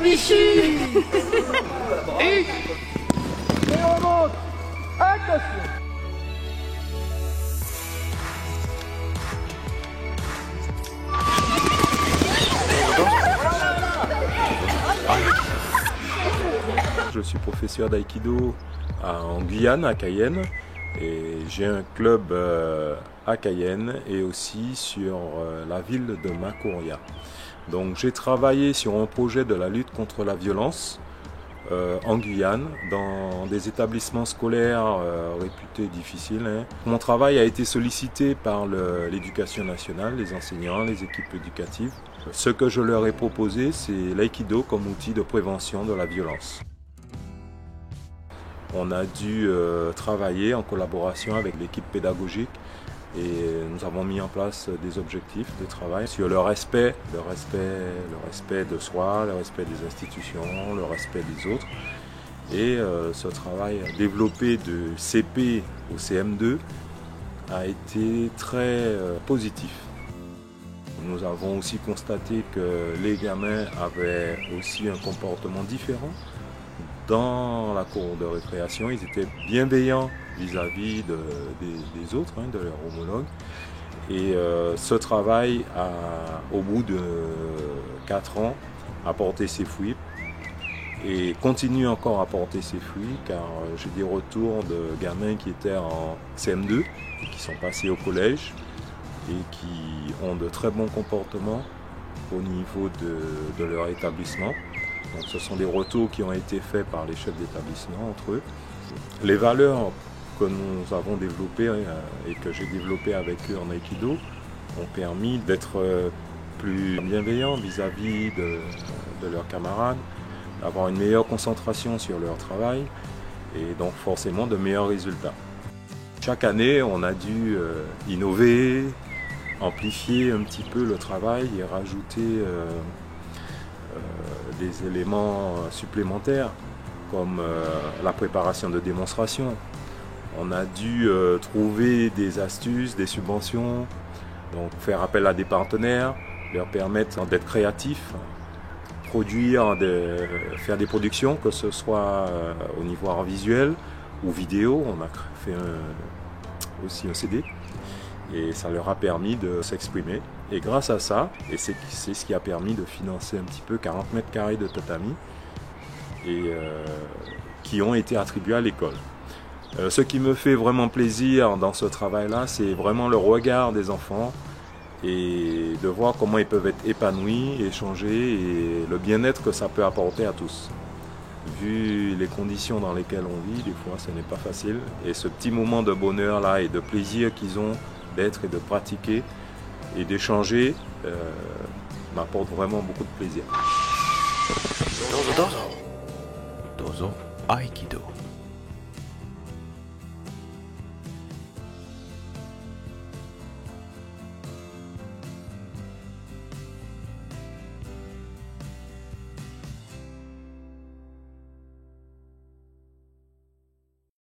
Michu. Et on remonte. Attention. Je suis professeur d'aïkido en Guyane, à Cayenne, et j'ai un club à Cayenne et aussi sur la ville de Macoria. Donc j'ai travaillé sur un projet de la lutte contre la violence en Guyane, dans des établissements scolaires réputés difficiles. Mon travail a été sollicité par l'éducation nationale, les enseignants, les équipes éducatives. Ce que je leur ai proposé, c'est l'aïkido comme outil de prévention de la violence. On a dû travailler en collaboration avec l'équipe pédagogique et nous avons mis en place des objectifs de travail sur le respect de soi, le respect des institutions, le respect des autres. Et ce travail développé de CP au CM2 a été très positif. Nous avons aussi constaté que les gamins avaient aussi un comportement différent. Dans la cour de récréation, ils étaient bienveillants vis-à-vis des autres, de leurs homologues. Et ce travail, au bout de 4 ans, a porté ses fruits et continue encore à porter ses fruits, car j'ai des retours de gamins qui étaient en CM2 et qui sont passés au collège et qui ont de très bons comportements au niveau de leur établissement. Donc ce sont des retours qui ont été faits par les chefs d'établissement entre eux. Les valeurs que nous avons développées et que j'ai développées avec eux en Aïkido ont permis d'être plus bienveillants vis-à-vis de leurs camarades, d'avoir une meilleure concentration sur leur travail et donc forcément de meilleurs résultats. Chaque année, on a dû innover, amplifier un petit peu le travail et rajouter des éléments supplémentaires comme la préparation de démonstrations. On a dû trouver des astuces, des subventions, donc faire appel à des partenaires, leur permettre d'être créatifs, faire des productions, que ce soit au niveau art visuel ou vidéo. On a fait aussi un CD et ça leur a permis de s'exprimer. Et grâce à ça, et c'est ce qui a permis de financer un petit peu 40 mètres carrés de tatami et qui ont été attribués à l'école. Ce qui me fait vraiment plaisir dans ce travail-là, c'est vraiment le regard des enfants et de voir comment ils peuvent être épanouis, échanger et le bien-être que ça peut apporter à tous. Vu les conditions dans lesquelles on vit, des fois ce n'est pas facile. Et ce petit moment de bonheur-là et de plaisir qu'ils ont d'être et de pratiquer et d'échanger m'apporte vraiment beaucoup de plaisir. Dozo Aikido.